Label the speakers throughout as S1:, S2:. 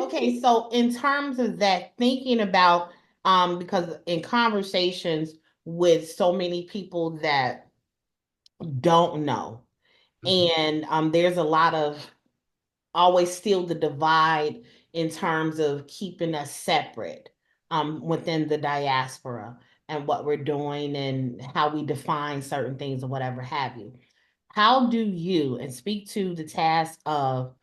S1: Okay, so in terms of that, thinking about because in conversations with so many people that don't know,
S2: Mhm.
S1: and there's a lot of always still the divide in terms of keeping us separate within the diaspora and what we're doing and how we define certain things or whatever have you. How do you, and speak to the task of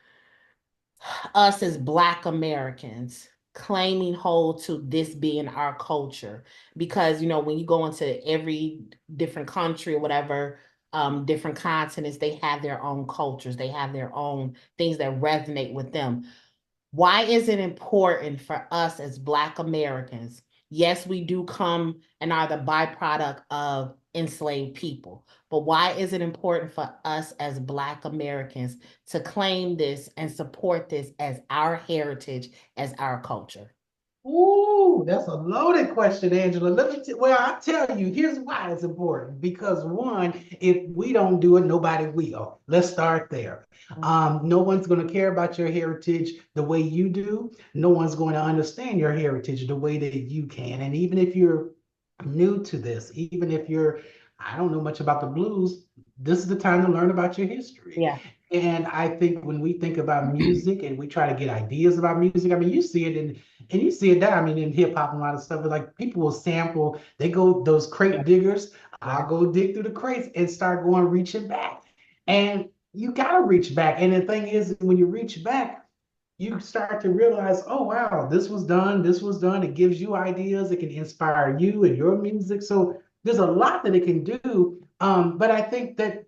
S1: us as Black Americans claiming hold to this being our culture? Because, when you go into every different country or whatever, different continents, they have their own cultures, they have their own things that resonate with them. Why is it important for us as Black Americans? Yes, we do come and are the byproduct of enslaved people, but why is it important for us as Black Americans to claim this and support this as our heritage, as our culture?
S2: Ooh, that's a loaded question, Angela. Well, I tell you, here's why it's important. Because one, if we don't do it, nobody will. Let's start there. No one's going to care about your heritage the way you do. No one's going to understand your heritage the way that you can. And even if you're new to this, even if I don't know much about the blues, this is the time to learn about your history.
S1: Yeah.
S2: And I think when we think about music and we try to get ideas about music, I mean, you see it and you see it now. I mean, in hip hop and a lot of stuff, like people will sample, they go those crate diggers.
S1: Yeah.
S2: I'll go dig through the crates and start going reaching back. And you gotta reach back. And the thing is, when you reach back, you start to realize, oh wow, this was done, this was done. It gives you ideas, it can inspire you and your music. So there's a lot that it can do. But I think that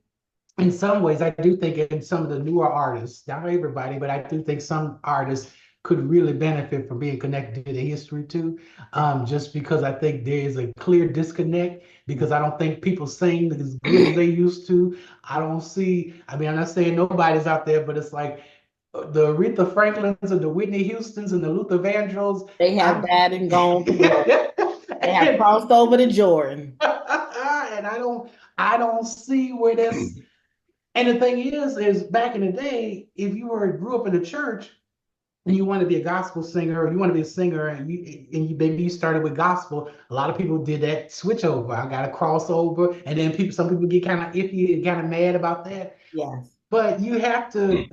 S2: in some ways, I do think in some of the newer artists, not everybody, but I do think some artists could really benefit from being connected to the history too. Just because I think there is a clear disconnect because I don't think people sing as good as they used to. I don't see, I mean, I'm not saying nobody's out there, but it's like the Aretha Franklins and the Whitney Houstons and the Luther Vandross.
S1: They have
S2: I'm
S1: died and gone to glory. They have
S2: and,
S1: crossed over to Jordan.
S2: and I don't see where that's and the thing is back in the day, if you grew up in the church and you want to be a gospel singer, or you want to be a singer, and maybe you started with gospel, a lot of people did that switch over. I got to cross over, and then some people get kind of iffy and kind of mad about that.
S1: Yes.
S2: But you have to.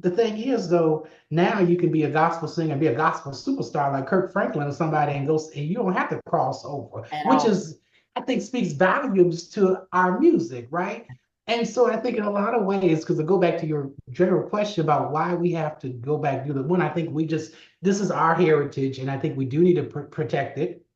S2: The thing is, though, now you can be a gospel singer and be a gospel superstar like Kirk Franklin or somebody, and you don't have to cross over,
S1: At
S2: which
S1: all.
S2: is, I think, speaks volumes to our music, right? And so I think in a lot of ways, because to go back to your general question about why we have to go back to the one, I think this is our heritage, and I think we do need to protect it.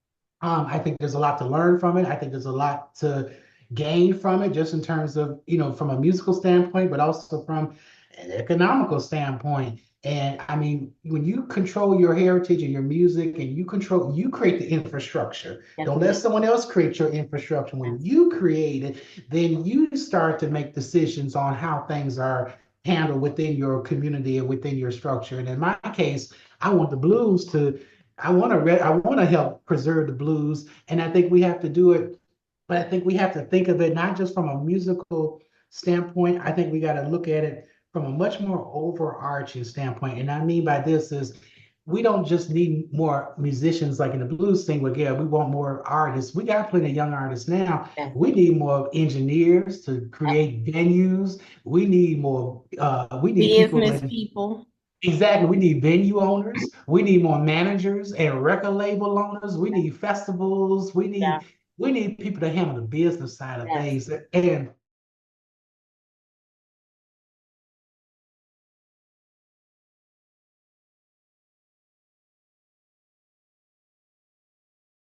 S2: I think there's a lot to learn from it. I think there's a lot to gain from it, just in terms of, from a musical standpoint, but also from an economical standpoint. And I mean, when you control your heritage and your music and you create the infrastructure.
S1: Yes,
S2: Don't
S1: we
S2: let
S1: do.
S2: someone else create your infrastructure. When
S1: Yes.
S2: you create it, then you start to make decisions on how things are handled within your community and within your structure. And in my case, I want the blues to I want to help preserve the blues, and I think we have to do it. But I think we have to think of it not just from a musical standpoint. I think we got to look at it from a much more overarching standpoint. And I mean by this is we don't just need more musicians like in the blues thing where, yeah, we want more artists. We got plenty of young artists now.
S1: Yes.
S2: We need more engineers to
S1: Uh,
S2: create venues. We need people
S1: Business
S2: in.
S1: people.
S2: Exactly. We need venue owners. We need more managers and record label owners. We need festivals. We
S1: Yeah.
S2: need we need people to handle the business side of
S1: Yes.
S2: things. And